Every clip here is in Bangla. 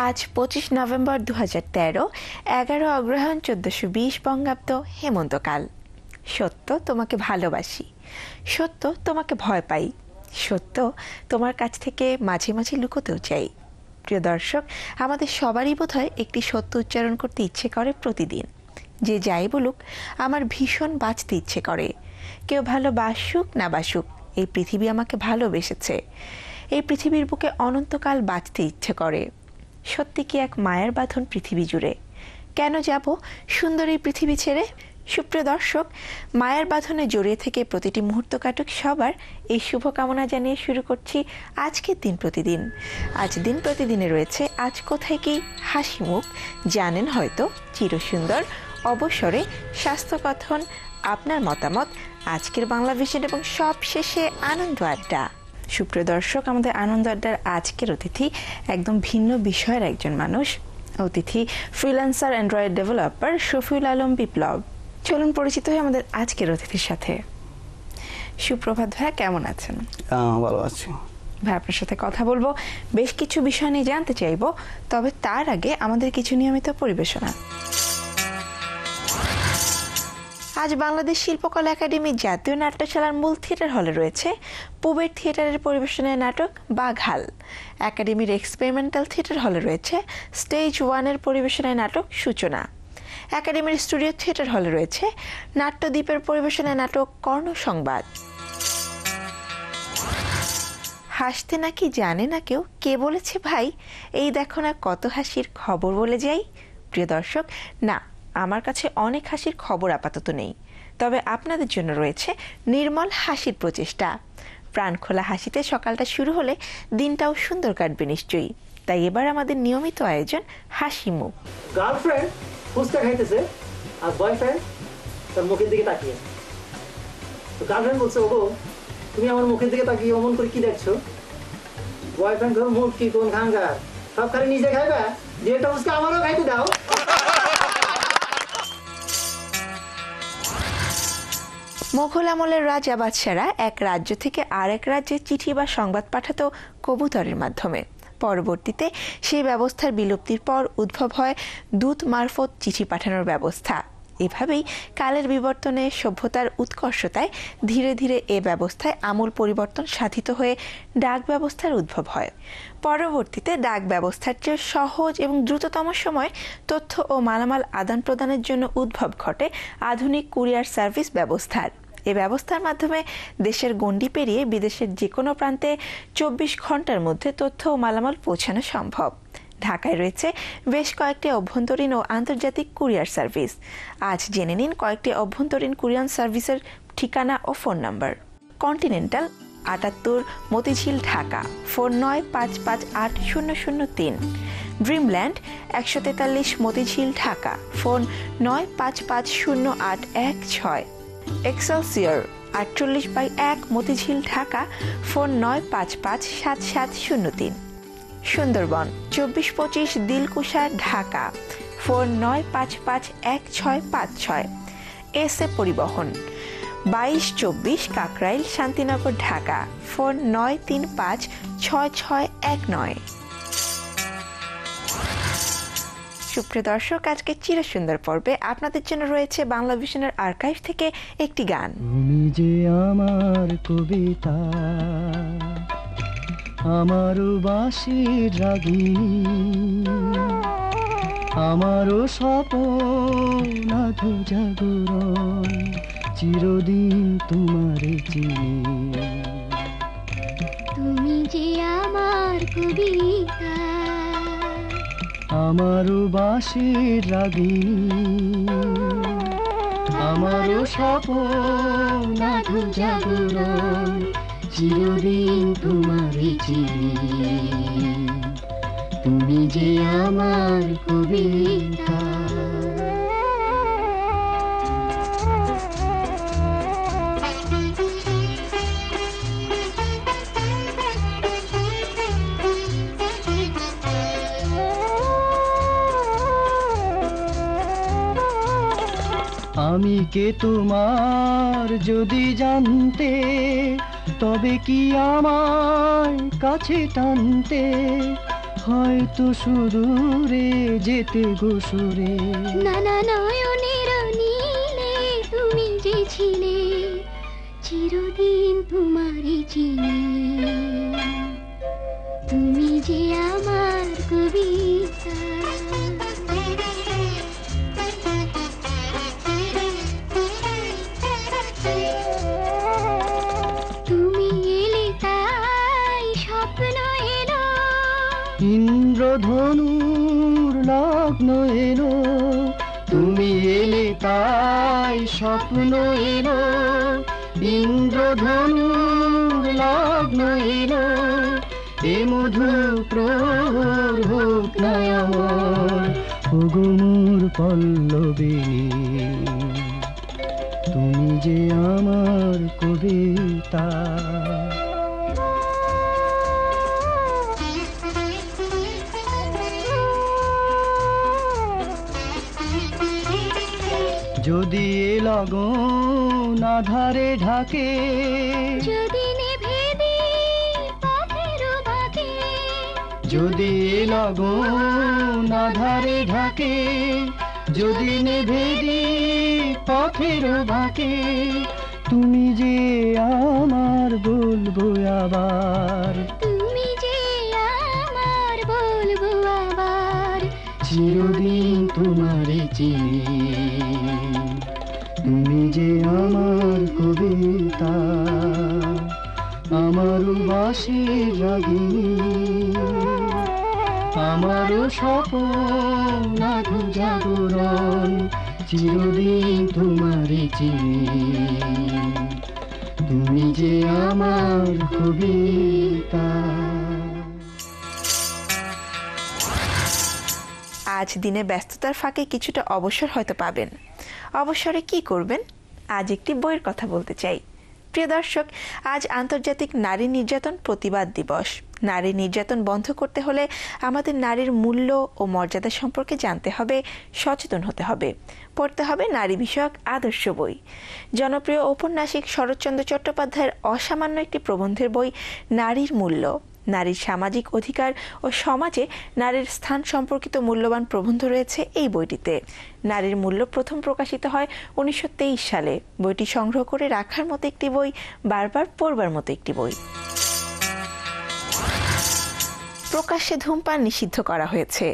আজ 25 নভেম্বর 2013, 11 অগ্রহায়ণ 1420 বঙ্গাব্দ, হেমন্তকাল। সত্য তোমাকে ভালোবাসি, সত্য তোমাকে ভয় পাই, সত্য তোমার কাছ থেকে মাঝে মাঝে লুকোতেও চাই। প্রিয় দর্শক, আমাদের সবারই বোধহয় একটি সত্য উচ্চারণ করতে ইচ্ছে করে প্রতিদিন। যে যাই বলুক, আমার ভীষণ বাঁচতে ইচ্ছে করে। কেউ ভালোবাসুক না বাসুক, এই পৃথিবী আমাকে ভালোবেসেছে। এই পৃথিবীর বুকে অনন্তকাল বাঁচতে ইচ্ছে করে। সত্যি কি এক মায়ের বাঁধন পৃথিবী জুড়ে। কেন যাব সুন্দর এই পৃথিবী ছেড়ে? সুপ্রিয় দর্শক, মায়ের বাঁধনে জড়িয়ে থেকে প্রতিটি মুহূর্ত কাটুক সবার, এই শুভকামনা জানিয়ে শুরু করছি আজকের দিন প্রতিদিন। আজ দিন প্রতিদিনে রয়েছে আজ কোথায় কি হাসি মুখ, জানেন হয়তো, চিরসুন্দর, অবসরে, স্বাস্থ্যকথন, আপনার মতামত, আজকের বাংলা ভিশন এবং সব শেষে আনন্দ আড্ডা। সুপ্রিয় দর্শক, আমাদের আনন্দ আড্ডার আজকের অতিথি একদম ভিন্ন বিষয়ের একজন মানুষ। অতিথি freelancer android developer Shafiul Alam Biplob. চলুন পরিচিত হয়ে আমাদের আজকের অতিথির সাথে। সুপ্রভাত ভাইয়া, কেমন আছেন? ভালো আছি ভাই, আপনার সাথে কথা বলবো, বেশ কিছু বিষয় নিয়ে জানতে চাইবো, তবে তার আগে আমাদের কিছু নিয়মিত পরিবেশনা। আজ বাংলাদেশ শিল্পকলা একাডেমি জাতীয় নাট্যশালার মূল থিয়েটার হলে রয়েছে পুবের থিয়েটারের পরিবেশনায় নাটক বাঘাল। একাডেমির এক্সপেরিমেন্টাল থিয়েটার হলে রয়েছে স্টেজ 1-এর পরিবেশনায় নাটক সূচনা। একাডেমির স্টুডিও থিয়েটার হলে রয়েছে নাট্যদ্বীপের পরিবেশনায় নাটক কর্ণসংবাদ। হাসতে নাকি জানে না কেউ, কে বলেছে ভাই, এই দেখো না কত হাসির খবর বলে যাই। প্রিয় দর্শক, না, আমার কাছে অনেক হাসির খবর আপাতত নেই, তবে আপনাদের জন্য রয়েছে নির্মল হাসির প্রচেষ্টা। প্রাণখোলা হাসিতে সকালটা শুরু হলে দিনটাও সুন্দর কাটবে নিশ্চয়ই। তাই এবার আমাদের নিয়মিত আয়োজন হাসি মুখ। গার্লফ্রেন্ড ফুচকা খাইতেছে আর বয়ফ্রেন্ড তার মুখের দিকে তাকিয়ে। তো গার্লফ্রেন্ড বলছে, ওগো তুমি আমার মুখের দিকে তাকিয়ে অমন করে কি দেখছো? বয়ফ্রেন্ড ধর, মুখ কি কোন খাঙ্গার, সব খালি নিজে খাইবা, যেটা ফুচকা আমারও খাইতে দাও। মোঘল আমলের রাজা বাদশারা এক রাজ্য থেকে আরেক রাজ্যে চিঠি বা সংবাদ পাঠাতো কবুতরের মাধ্যমে। পরবর্তীতে সেই ব্যবস্থার বিলুপ্তির পর উদ্ভব হয় দূত মারফত চিঠি পাঠানোর ব্যবস্থা। এভাবেই কালের বিবর্তনে, সভ্যতার উৎকর্ষতায় ধীরে ধীরে এ ব্যবস্থায় আমূল পরিবর্তন সাধিত হয়ে ডাক ব্যবস্থার উদ্ভব হয়। পরবর্তীতে ডাক ব্যবস্থার চেয়ে সহজ এবং দ্রুততম সময়ে তথ্য ও মালামাল আদান প্রদানের জন্য উদ্ভব ঘটে আধুনিক কুরিয়ার সার্ভিস ব্যবস্থার। এ ব্যবস্থার মাধ্যমে দেশের গণ্ডি পেরিয়ে বিদেশের যে কোনো প্রান্তে 24 ঘন্টার মধ্যে তথ্য ও মালামাল পৌঁছানো সম্ভব। ঢাকায় রয়েছে বেশ কয়েকটি অভ্যন্তরীণ ও আন্তর্জাতিক কুরিয়ার সার্ভিস। আজ জেনে নিন কয়েকটি অভ্যন্তরীণ কুরিয়ার সার্ভিসের ঠিকানা ও phone number. Continental 78 Motijheel Dhaka, phone 95580003। Dreamland 143 Motijheel Dhaka, phone 95508116। Excelsior 48/1 Motijheel Dhaka, phone 95577003। Sundarban 2425 Dilkusha Dhaka, phone 95516556। SA Paribahan 2224 Kakrail Shantinagar Dhaka, phone 93566619। সুপ্রিয় দর্শক, আজকে চিরসুন্দর পর্বে আপনাদের জন্য রয়েছে বাংলা ভিশনের আর্কাইভ থেকে একটি গান। তুমি যে আমার কবিতা, আমারও বাঁশির রাগিনী, আমারও স্বপ্ন আধো জাগরণ, চিরদিন তোমারে চিনি। তুমি যে আমার কবিতা, আমারও বাঁশির রাগিনী, আমারও স্বপ্ন আধো জাগরণ, চিরদিন তোমারে চিনি। তুমি যে আমার কবিতা। আমি কে তোমার যদি জানতে, তবে কি আমায় কাছে টানতে হয়তো সুদূরে যেতে গোসরে। না না নয়নের নীলে তুমি যে ছিলে, চিরদিন তোমারই চিনি। তুমি যে আমার কবিতা, তুমি এলে তাই স্বপ্ন এলো, ইন্দ্রধনুর লগ্ন এলো, তুমি এলে তাই স্বপ্ন এলো, ইন্দ্রধনুর লগ্ন এলো, এ মধু প্রহর হোক না আমার, ওগো মোর পল্লবিনী, তুমি যে আমার কবিতা। যদি এ লগন আধারে ঢাকে, যদি নিভে দিই পথের বাঁকে, যদি এ লগন আধারে ঢাকে, যদি নেভে দিই পথের বাঁকে, তুমি যে আমার বলবো আবার, তুমি যে আমার বলবো আবার, চিরদিন তোমারে চিনি, তুমি যে আমার কবিতা, আমারও বাঁশির রাগিনী, আমারও স্বপ্ন আধো জাগরণ, চিরদিন তোমারে চিনি, তুমি যে আমার কবিতা। আজ দিনে ব্যস্ততার ফাঁকে কিছুটা অবসর হয়তো পাবেন। অবসরে কি করবেন? আজ একটি বইয়ের কথা বলতে চাই। প্রিয় দর্শক, আজ আন্তর্জাতিক নারী নির্যাতন প্রতিবাদ দিবস। নারী নির্যাতন বন্ধ করতে হলে আমাদের নারীর মূল্য ও মর্যাদা সম্পর্কে জানতে হবে, সচেতন হতে হবে, পড়তে হবে নারী বিষয়ক আদর্শ বই। জনপ্রিয় ঔপন্যাসিক শরৎচন্দ্র চট্টোপাধ্যায়ের অসামান্য একটি প্রবন্ধের বই নারীর মূল্য, নারীর সামাজিক অধিকার ও সমাজে নারীর স্থান সম্পর্কিত মূল্যবান প্রবন্ধ রয়েছে এই বইটিতে। নারীর মূল্য প্রথম প্রকাশিত হয় 1923 সালে। বইটি সংগ্রহ করে রাখার মতো একটি বই, বারবার পড়বার মতো একটি বই। প্রকাশ্যে ধূমপান নিষিদ্ধ করা হয়েছে।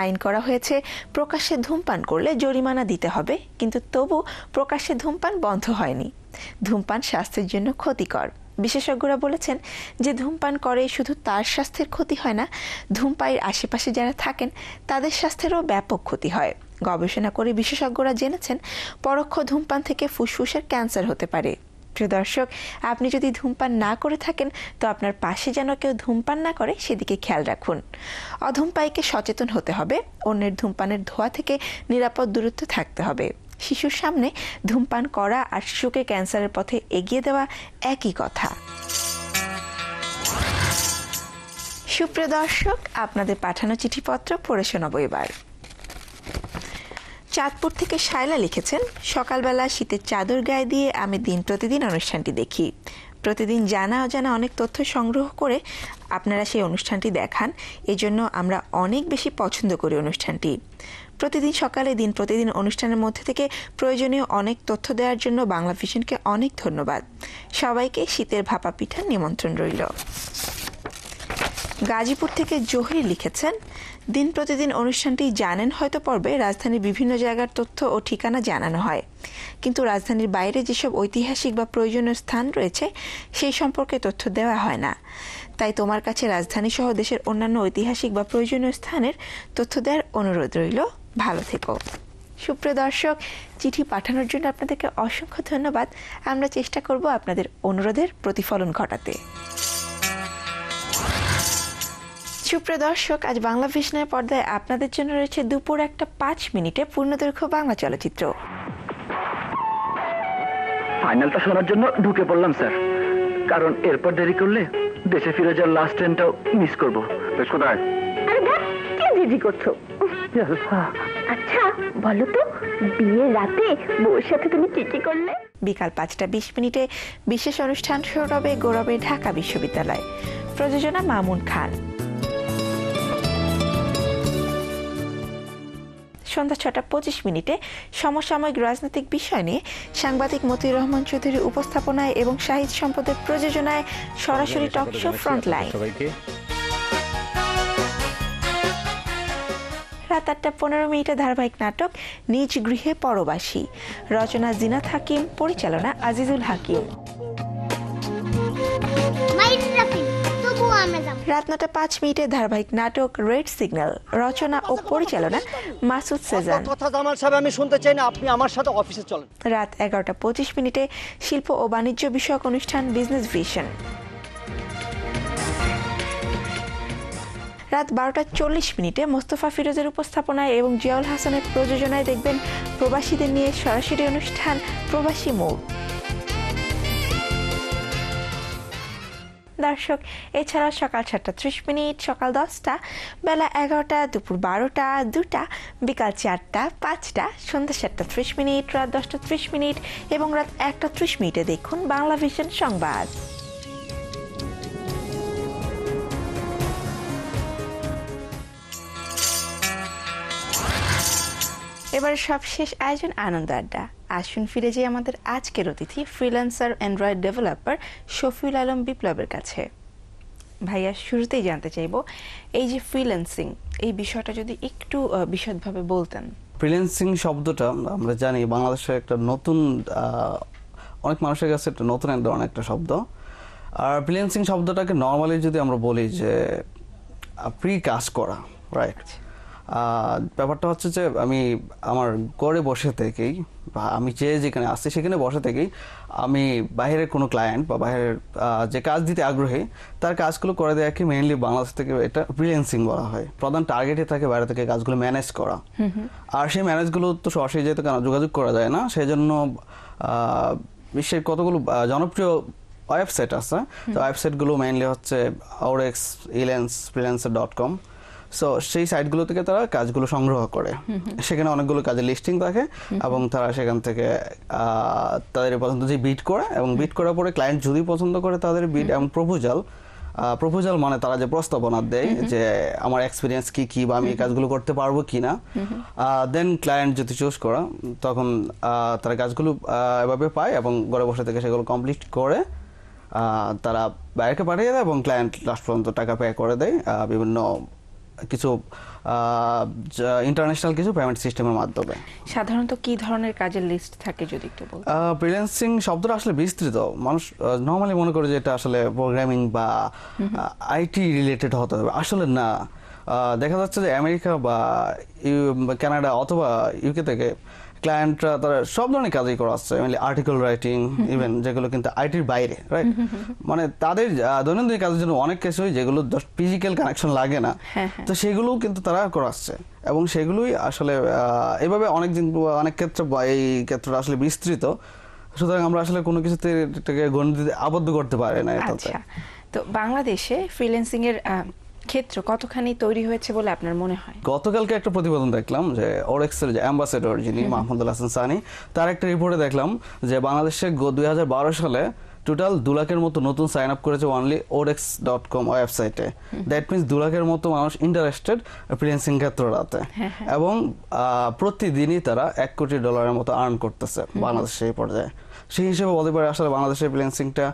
আইন করা হয়েছে প্রকাশ্যে ধূমপান করলে জরিমানা দিতে হবে, কিন্তু তবু প্রকাশ্যে ধূমপান বন্ধ হয়নি। ধূমপান স্বাস্থ্যের জন্য ক্ষতিকর। বিশেষজ্ঞরা বলেছেন যে ধূমপান করে শুধু তার স্বাস্থ্যের ক্ষতি হয় না, ধূমপায়ীর আশেপাশে যারা থাকেন তাদের স্বাস্থ্যেরও ব্যাপক ক্ষতি হয়। গবেষণা করে বিশেষজ্ঞরা জেনেছেন পরোক্ষ ধূমপান থেকে ফুসফুসের ক্যান্সার হতে পারে। প্রিয় দর্শক, আপনি যদি ধূমপান না করে থাকেন তো আপনার পাশে যেন কেউ ধূমপান না করে সেদিকে খেয়াল রাখুন। অধূমপায়ীকে সচেতন হতে হবে, অন্যের ধূমপানের ধোঁয়া থেকে নিরাপদ দূরত্বে থাকতে হবে। শিশুর সামনে ধূমপান করা আর শিশুকে ক্যান্সারের পথে এগিয়ে দেওয়া একই কথা। সুপ্রিয় দর্শক, আপনাদের পাঠানো চিঠিপত্র পড়ে শোনাবো এবার। চাঁদপুর থেকে শায়লা লিখেছেন, সকালবেলা শীতের চাদর গায়ে দিয়ে আমি দিন প্রতিদিন অনুষ্ঠানটি দেখি। প্রতিদিন জানা অজানা অনেক তথ্য সংগ্রহ করে আপনারা সেই অনুষ্ঠানটি দেখান, এজন্য আমরা অনেক বেশি পছন্দ করি অনুষ্ঠানটি। প্রতিদিন সকালে দিন প্রতিদিন অনুষ্ঠানের মধ্যে থেকে প্রয়োজনীয় অনেক তথ্য দেওয়ার জন্য বাংলা ভিশনকে অনেক ধন্যবাদ। সবাইকে শীতের ভাপা পিঠার নিমন্ত্রণ রইল। গাজীপুর থেকে জহির লিখেছেন, দিন প্রতিদিন অনুষ্ঠানটি জানেন হয়তো পর্বে রাজধানীর বিভিন্ন জায়গার তথ্য ও ঠিকানা জানানো হয়, কিন্তু রাজধানীর বাইরে যেসব ঐতিহাসিক বা প্রয়োজনীয় স্থান রয়েছে সেই সম্পর্কে তথ্য দেওয়া হয় না। তাই তোমার কাছে রাজধানী সহ দেশের অন্যান্য ঐতিহাসিক বা প্রয়োজনীয় স্থানের তথ্য দেওয়ার অনুরোধ রইল। ভালো থেকো। সুপ্রিয় দর্শক, চিঠি পাঠানোর জন্য আপনাদেরকে অসংখ্য ধন্যবাদ। আমরা চেষ্টা করব আপনাদের অনুরোধের প্রতিফলন ঘটাতে। সুপ্রিয় দর্শক, আজ বাংলা ভিশনের পর্দায় আপনাদের জন্য রয়েছে দুপুর 1:05 পূর্ণদৈর্ঘ্য বাংলা চলচ্চিত্র। ফাইনালটা শোনার জন্য ঢুকে পড়লাম স্যার, কারণ এরপর দেরি করলে দেশে ফিরে যাওয়ার লাস্ট ট্রেনটাও মিস করবো। কোথায়? কি জিজি করছো? আচ্ছা বলো তো, বিয়ের রাতে বউর সাথে তুমি কি কি করলে? বিকাল 5:20 বিশেষ অনুষ্ঠান সৌরভে গৌরবে ঢাকা বিশ্ববিদ্যালয়। প্রযোজনা মামুন খান। সন্ধ্যা 6:25 সমসাময়িক রাজনৈতিক বিষয় নিয়ে সাংবাদিক মতিউর রহমান চৌধুরীর উপস্থাপনায় এবং শাহিদ সম্পদের প্রযোজনায় সরাসরি টক শো ফ্রন্টলাইন। রাত 8:15 ধারাবাহিক নাটক নিজ গৃহে পরবাসী, রচনা জিনাত হাকিম, পরিচালনা আজিজুল হাকিম। রাত 9:05 ধারাবাহিক নাটক রেড সিগন্যাল, রচনা ও পরিচালনা মাসুদ সেজান। কথা জামাল সাহেব আমি শুনতে চাই না, আপনি আমার সাথে অফিসে চলেন। রাত 11:25 শিল্প ও বাণিজ্য বিষয়ক অনুষ্ঠান বিজনেস ভিশন। রাত 12:40 মোস্তফা ফিরোজের উপস্থাপনায় এবং জিয়াউল হাসানের প্রযোজনায় দেখবেন প্রবাসীদের নিয়ে সরাসরি অনুষ্ঠান প্রবাসী মোড়। দর্শক, এছাড়াও সকাল 7:30, সকাল 10টা, বেলা 11টা, দুপুর 12টা, 2টা, বিকাল 4টা, 5টা, সন্ধ্যা 7:30, রাত 10:30 এবং রাত 1:30 দেখুন বাংলা ভিশন সংবাদ। এবার সবশেষ আয়োজন আনন্দ আড্ডা। আসুন ফিরে যাই আমাদের আজকের অতিথি freelancer android developer Shafiul Alam বিপ্লবের কাছে। ভাইয়া, শুরুতেই জানতে চাইবো, এই যে ফ্রিল্যান্সিং, এই বিষয়টা যদি একটু বিশদভাবে বলতেন। ফ্রিল্যান্সিং শব্দটা আমরা জানি বাংলাদেশে একটা নতুন, অনেক মানুষের কাছে একটা নতুন এক ধরনের একটা শব্দ। আর ফ্রিল্যান্সিং শব্দটাকে নর্মালি যদি আমরা বলি যে ফ্রি কাজ করা, রাইট? ব্যাপারটা হচ্ছে যে আমি আমার ঘরে বসে থেকেই বা আমি যেখানে আসছি সেখানে বসে থেকেই আমি বাইরের কোনো ক্লায়েন্ট বা বাইরের যে কাজ দিতে আগ্রহী তার কাজগুলো করে দেওয়াকে মেইনলি বাংলাদেশ থেকে এটা ফ্রিল্যান্সিং বলা হয়। প্রধান টার্গেটে থাকে বাইরে থেকে কাজগুলো ম্যানেজ করা। আর সেই ম্যানেজগুলো তো সরাসরি যেহেতু যোগাযোগ করা যায় না, সেই জন্য বিশ্বের কতগুলো জনপ্রিয় ওয়েবসাইট আছে। তো ওয়েবসাইটগুলো মেইনলি হচ্ছে আউরেক্স, ইলেন্স, ফ্রিল্যান্সার.com। সো সেই সাইটগুলো থেকে তারা কাজগুলো সংগ্রহ করে, সেখানে অনেকগুলো কাজের লিস্টিং থাকে এবং তারা সেখান থেকে তাদের পছন্দ যে বিড করে এবং বিড করার পরে ক্লায়েন্ট যদি পছন্দ করে তাদের বিড এবং প্রপোজাল মানে তারা যে প্রস্তাবনা দেয় যে আমার এক্সপিরিয়েন্স কি বা আমি এই কাজগুলো করতে পারবো কিনা, দেন ক্লায়েন্ট যদি চুজ করা তখন তারা কাজগুলো এভাবে পায় এবং ঘরে বসে থেকে সেগুলো কমপ্লিট করে তারা বাইরে পাঠিয়ে দেয় এবং ক্লায়েন্ট লাস্ট পর্যন্ত টাকা পে করে দেয় বিভিন্ন কিছু ইন্টারন্যাশনাল কিছু পেমেন্ট সিস্টেমের মাধ্যমে। সাধারণত কি ধরনের কাজের লিস্ট থাকে যদি একটু বলতেন? ফ্রিল্যান্সিং শব্দটা আসলে বিস্তৃত। মানুষ নর্মালি মনে করে যে এটা আসলে প্রোগ্রামিং বা আইটি রিলেটেড হতে হবে, আসলে না। দেখা যাচ্ছে যে আমেরিকা বা কানাডা অথবা ইউকে থেকে ক্লায়েন্টরা তারা সব ধরনের কাজই করাচ্ছে, আর্টিকেল রাইটিং, ইভেন যেগুলো কিন্তু আইটির বাইরে, রাইট? মানে তাদের দৈনন্দিন কাজের জন্য অনেক কিছুই যেগুলো জাস্ট ফিজিক্যাল কানেকশন লাগে না, তো সেগুলোও কিন্তু তারা করাচ্ছে এবং সেগুলোই আসলে এভাবে অনেক ক্ষেত্রে এই ক্ষেত্রটা আসলে বিস্তৃত। সুতরাং আমরা আসলে কোনো কিছুতে এটাকে গণিতে আবদ্ধ করতে পারি না এটাতে। আচ্ছা, তো বাংলাদেশে ফ্রিল্যান্সিং এর ক্ষেত্র কতখানি তৈরি হয়েছে বলে আপনার মনে হয়? গতকালকে একটা প্রতিবেদন দেখলাম যে ওরেক্সের যে অ্যাম্বাসেডর যিনি মাহমুদুল হাসান সানি, তার একটা রিপোর্টে দেখলাম যে বাংলাদেশে 2012 সালে টোটাল 2 লাখের মতো নতুন সাইন আপ করেছে অনলি orex.com ওয়েবসাইটে। দ্যাট মিনস 2 লাখের মতো মানুষ ইন্টারেস্টেড ফ্রিল্যান্সিং ক্ষেত্রটাতে এবং প্রতিদিনই তারা $1 কোটি মতো আর্ন করতেছে বাংলাদেশে এই পর্যায়ে। সেই হিসেবে বলতে পারে আসলে বাংলাদেশের ফ্রিল্যান্সিংটা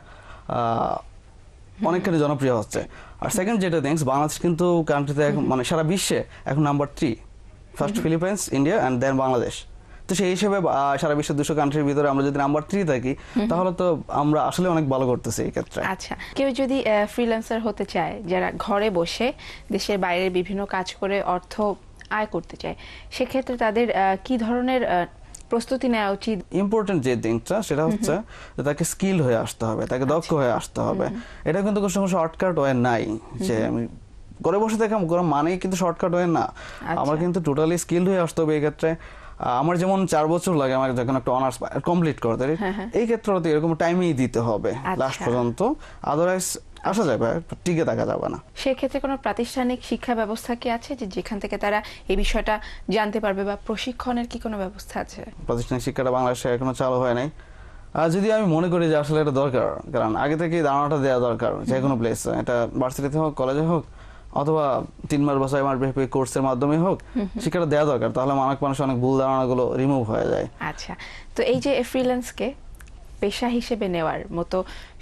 অনেকখানি জনপ্রিয় হচ্ছে। আর সেকেন্ড যেটা থিংস, বাংলাদেশ কিন্তু কান্ট্রিতে মানে সারা বিশ্বে এখন number 3, first Philippines, India and then Bangladesh. তো সেই হিসেবে সারা বিশ্বের 200 কান্ট্রির ভিতরে আমরা যদি নাম্বার 3 থাকি তাহলে তো আমরা আসলে অনেক ভালো করতেছি এই ক্ষেত্রে। আচ্ছা, কেউ যদি ফ্রিল্যান্সার হতে চায়, যারা ঘরে বসে দেশের বাইরে বিভিন্ন কাজ করে অর্থ আয় করতে চায়, সেক্ষেত্রে তাদের কি ধরনের প্রস্তুতি নেওয়া উচিত? ইম্পর্টেন্ট যে দিকটা সেটা হচ্ছে যে তাকে স্কিল হয়ে আসতে হবে, তাকে দক্ষ হয়ে আসতে হবে। এটা কিন্তু কোনো শর্টকাট ওয়ে নাই যে আমি ঘরে বসে থাকাম মানেই কিন্তু শর্টকাট ওয়ে না। আমার কিন্তু টোটালি স্কিলড হয়ে আসতে হবে। এই ক্ষেত্রে আমার যেমন 4 বছর লাগে আমার যখন একটা অনার্স কমপ্লিট করতে, এই ক্ষেত্রে এরকম টাইমই দিতে হবে লাস্ট পর্যন্ত, আদারওয়াইজ আসা যাবে, টিকে থাকা যাবে না। সেক্ষেত্রে কোনো প্রাতিষ্ঠানিক শিক্ষা ব্যবস্থা কি আছে যে যেখান থেকে তারা এই বিষয়টা জানতে পারবে, বা প্রশিক্ষণের কি কোনো ব্যবস্থা আছে? প্রাতিষ্ঠানিক শিক্ষাটা বাংলাদেশে এখনো চালু হয় নাই। যদি আমি মনে করি যে আসলে এটা দরকার, কারণ আগে থেকেই ধারণাটা দেওয়া দরকার যে কোনো প্লেসে, এটা ভার্সিটিতে হোক, কলেজে হোক, অথবা 3 মাস বা 6 মাস ব্যাপী কোর্সের মাধ্যমে হোক শিক্ষাটা দেওয়া দরকার, তাহলে অনেক মানুষ অনেক ভুল ধারণাগুলো রিমুভ হয়ে যায়। আচ্ছা, তো এই যে ফ্রিল্যান্সকে পেশা হিসেবে নেওয়ার মতো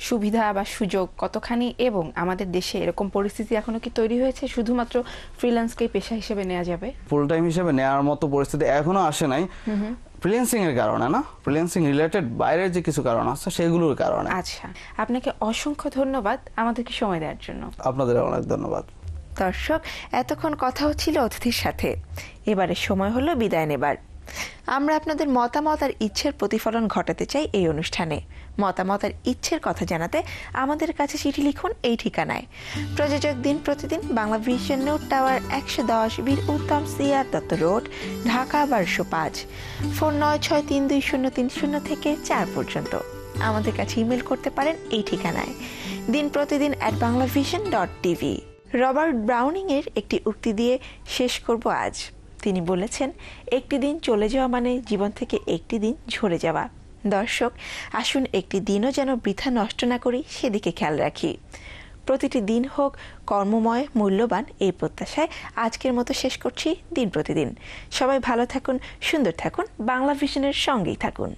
সুবিধা বা সুযোগ কতখানি, এবং আমাদের দেশে এরকম পরিস্থিতি এখনো কি তৈরি হয়েছে শুধুমাত্র ফ্রিল্যান্সকেই পেশা হিসেবে নেওয়া যাবে? ফুল টাইম হিসেবে নেওয়ার মতো পরিস্থিতি এখনো আসে নাই, ফ্রিল্যান্সিং এর কারণে না, ফ্রিল্যান্সিং রিলেটেড বাইরের যে কিছু কারণ আছে সেগুলোর কারণে। আচ্ছা, আপনাকে অসংখ্য ধন্যবাদ আমাদেরকে সময় দেওয়ার জন্য। আপনাদের অনেক ধন্যবাদ। দর্শক, এতক্ষণ কথা হচ্ছিল অতিথির সাথে, এবারে সময় হলো বিদায় নেবার। আমরা আপনাদের মতামত আর ইচ্ছের প্রতিফলন ঘটাতে চাই এই অনুষ্ঠানে। মতামত আর ইচ্ছের কথা জানাতে আমাদের কাছে চিঠি লিখুন এই ঠিকানায়। প্রযোজক দিন প্রতিদিন, Bangla vision news tower, 110 Bir Uttam CR Datta road, Dhaka 1205। Phone 963203 থেকে 4 পর্যন্ত। আমাদের কাছে ইমেল করতে পারেন এই ঠিকানায়, dinprotidin@banglavision.tv। রবার্ট ব্রাউনিং এর একটি উক্তি দিয়ে শেষ করব আজ। তিনি বলেছেন, একটি দিন চলে যাওয়া মানে জীবন থেকে একটি দিন ঝরে যাওয়া। দর্শক, আসুন একটি দিনও যেন বৃথা নষ্ট না করি সেদিকে খেয়াল রাখি। প্রতিটি দিন হোক কর্মময়, মূল্যবান, এই প্রত্যাশায় আজকের মতো শেষ করছি দিন প্রতিদিন। সবাই ভালো থাকুন, সুন্দর থাকুন, বাংলা ভিশনের সঙ্গেই থাকুন।